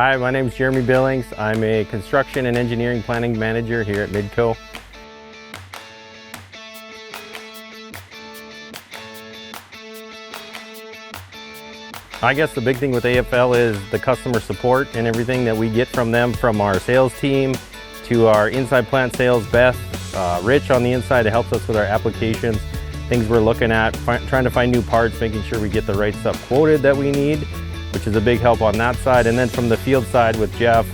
Hi, my name is Jeremy Billings. I'm a construction and engineering planning manager here at Midco. I guess the big thing with AFL is the customer support and everything that we get from them, from our sales team to our inside plant sales, Beth, Rich on the inside that helps us with our applications, things we're looking at, trying to find new parts, making sure we get the right stuff quoted that we need, which is a big help on that side. And then from the field side with Jeff,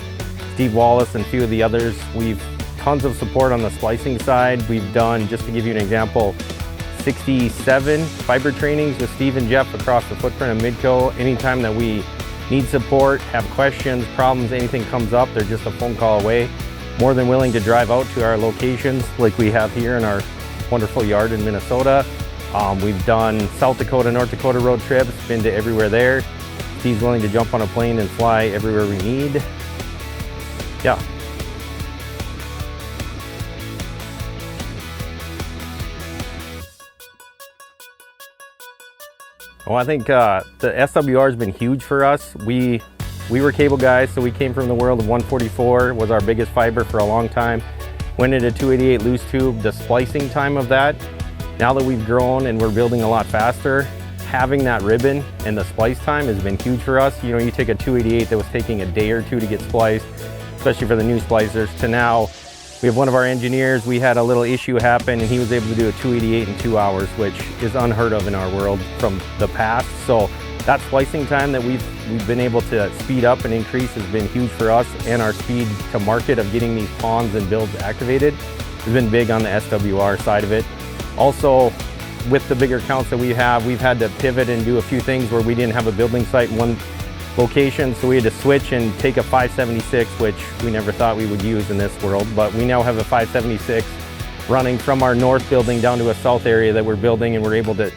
Steve Wallace, and a few of the others, we've tons of support on the splicing side. We've done, just to give you an example, 67 fiber trainings with Steve and Jeff across the footprint of Midco. Anytime that we need support, have questions, problems, anything comes up, they're just a phone call away. More than willing to drive out to our locations like we have here in our wonderful yard in Minnesota. We've done South Dakota, North Dakota road trips, been to everywhere there. He's willing to jump on a plane and fly everywhere we need. Yeah. Well, I think the SWR has been huge for us. We were cable guys, so we came from the world of 144, was our biggest fiber for a long time. Went into 288 loose tube, the splicing time of that. Now that we've grown and we're building a lot faster, having that ribbon and the splice time has been huge for us. You know, you take a 288 that was taking a day or two to get spliced, especially for the new splicers, to now we have one of our engineers, we had a little issue happen and he was able to do a 288 in 2 hours, which is unheard of in our world from the past. So that splicing time that we've been able to speed up and increase has been huge for us, and our speed to market of getting these ponds and builds activated has been big on the SWR side of it. Also, with the bigger counts that we've had to pivot and do a few things where we didn't have a building site in one location, so we had to switch and take a 576, which we never thought we would use in this world, but we now have a 576 running from our north building down to a south area that we're building, and we're able to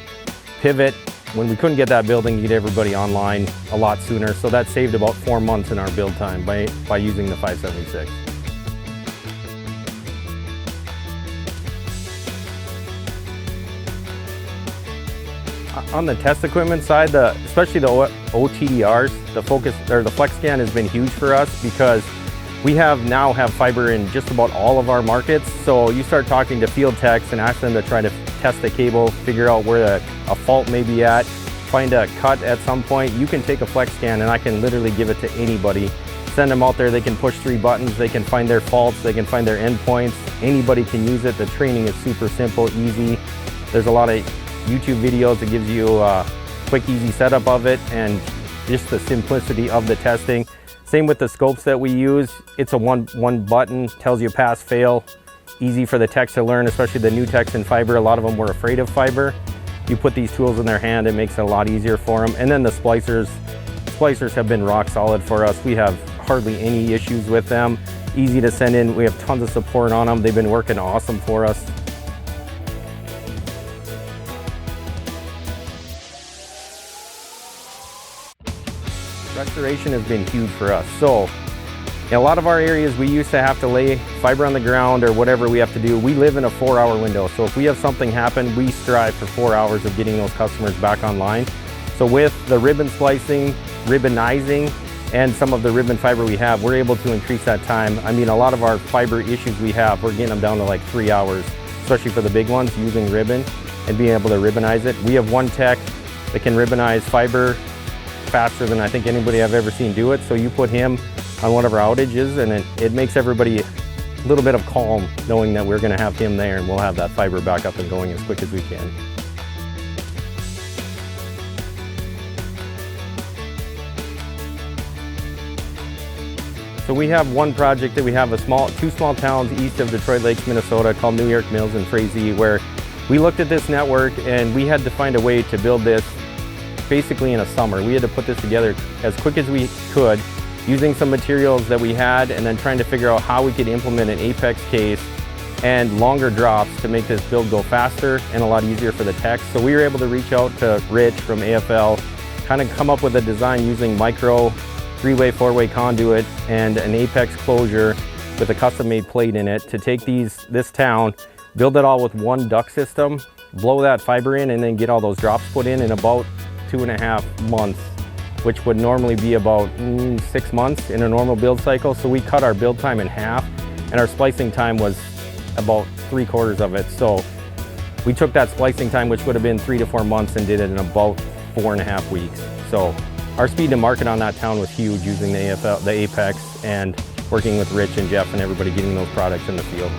pivot when we couldn't get that building to get everybody online a lot sooner. So that saved about 4 months in our build time by using the 576. On the test equipment side, especially the OTDRs, the FlexScan has been huge for us because we now have fiber in just about all of our markets. So you start talking to field techs and ask them to try to test the cable, figure out where a fault may be at, find a cut at some point. You can take a FlexScan and I can literally give it to anybody. Send them out there, they can push 3 buttons, they can find their faults, they can find their endpoints. Anybody can use it. The training is super simple, easy. There's a lot of YouTube videos that gives you a quick, easy setup of it and just the simplicity of the testing. Same with the scopes that we use. It's a one button, tells you pass, fail. Easy for the techs to learn, especially the new techs in fiber. A lot of them were afraid of fiber. You put these tools in their hand, it makes it a lot easier for them. And then the splicers have been rock solid for us. We have hardly any issues with them. Easy to send in. We have tons of support on them. They've been working awesome for us. Restoration has been huge for us. So in a lot of our areas, we used to have to lay fiber on the ground or whatever we have to do. We live in a 4-hour window. So if we have something happen, we strive for 4 hours of getting those customers back online. So with the ribbon splicing, ribbonizing, and some of the ribbon fiber we have, we're able to increase that time. I mean, a lot of our fiber issues we're getting them down to like 3 hours, especially for the big ones, using ribbon and being able to ribbonize it. We have one tech that can ribbonize fiber faster than I think anybody I've ever seen do it. So you put him on one of our outages and it makes everybody a little bit of calm knowing that we're going to have him there and we'll have that fiber back up and going as quick as we can. So we have one project that we have two small towns east of Detroit Lakes, Minnesota, called New York Mills and Frazee, where we looked at this network and we had to find a way to build this basically in a summer. We had to put this together as quick as we could, using some materials that we had and then trying to figure out how we could implement an apex case and longer drops to make this build go faster and a lot easier for the techs. So we were able to reach out to Rich from AFL, kind of come up with a design using micro 3-way, 4-way conduit and an apex closure with a custom-made plate in it to take this town, build it all with one duct system, blow that fiber in, and then get all those drops put in about 2.5 months. which would normally be about 6 months in a normal build cycle. So we cut our build time in half, and our splicing time was about 3/4 of it. So we took that splicing time, which would have been 3 to 4 months, and did it in about 4.5 weeks. So our speed to market on that town was huge, using the AFL, the Apex, and working with Rich and Jeff and everybody getting those products in the field.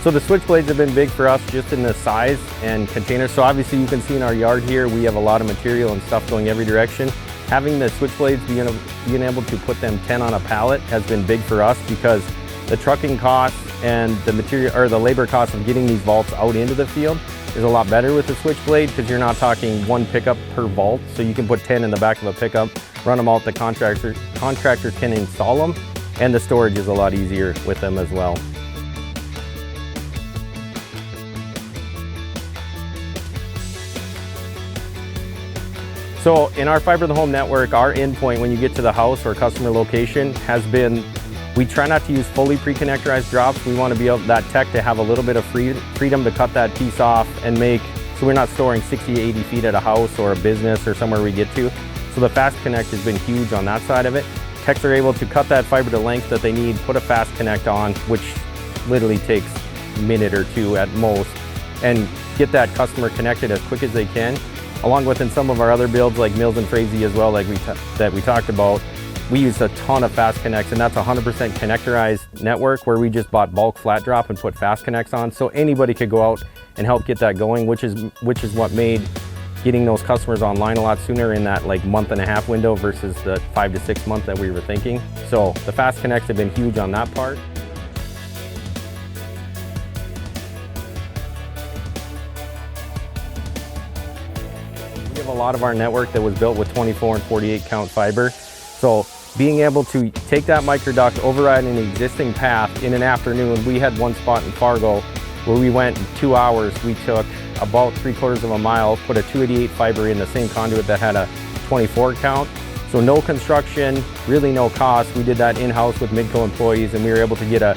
So the switchblades have been big for us just in the size and containers. So obviously you can see in our yard here, we have a lot of material and stuff going every direction. Having the switchblades, being able to put them 10 on a pallet has been big for us, because the trucking costs and the material, or the labor costs of getting these vaults out into the field is a lot better with the switchblade, because you're not talking one pickup per vault. So you can put 10 in the back of a pickup, run them out, the contractors can install them, and the storage is a lot easier with them as well. So in our fiber to the home network, our endpoint when you get to the house or customer location has been, we try not to use fully pre-connectorized drops. We want to be able, that tech, to have a little bit of freedom to cut that piece off and make, so we're not storing 60 to 80 feet at a house or a business or somewhere we get to. So the FASTConnect has been huge on that side of it. Techs are able to cut that fiber to length that they need, put a FASTConnect on, which literally takes a minute or two at most, and get that customer connected as quick as they can. Along with in some of our other builds like Mills and Frazee as well, like that we talked about, we use a ton of FASTConnects, and that's 100% connectorized network where we just bought bulk flat drop and put FASTConnects on, so anybody could go out and help get that going, which is what made getting those customers online a lot sooner in that like month-and-a-half window versus the 5 to 6 month that we were thinking. So the FASTConnects have been huge on that part. We have a lot of our network that was built with 24 and 48 count fiber. So being able to take that microduct, override an existing path in an afternoon. We had one spot in Fargo where we went in 2 hours. We took about 3/4 of a mile, put a 288 fiber in the same conduit that had a 24 count. So no construction, really no cost. We did that in-house with Midco employees, and we were able to get a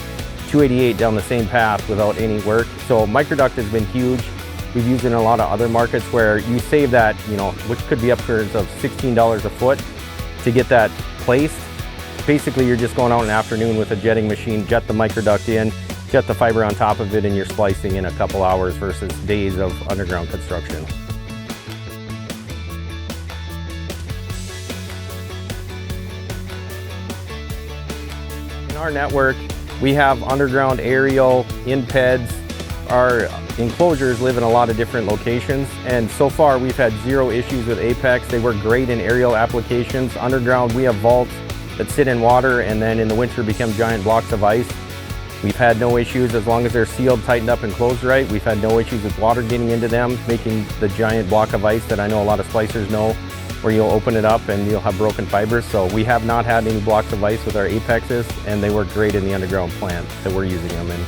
288 down the same path without any work. So microduct has been huge. We've used it in a lot of other markets where you save that, which could be upwards of $16 a foot to get that placed. Basically, you're just going out in the afternoon with a jetting machine, jet the microduct in, jet the fiber on top of it, and you're splicing in a couple hours versus days of underground construction. In our network, we have underground, aerial, in-peds. Our enclosures live in a lot of different locations, and so far we've had zero issues with Apex. They work great in aerial applications. Underground, we have vaults that sit in water and then in the winter become giant blocks of ice. We've had no issues as long as they're sealed, tightened up, and closed right. We've had no issues with water getting into them, making the giant block of ice that I know a lot of splicers know, where you'll open it up and you'll have broken fibers. So we have not had any blocks of ice with our Apexes, and they work great in the underground plant that we're using them in.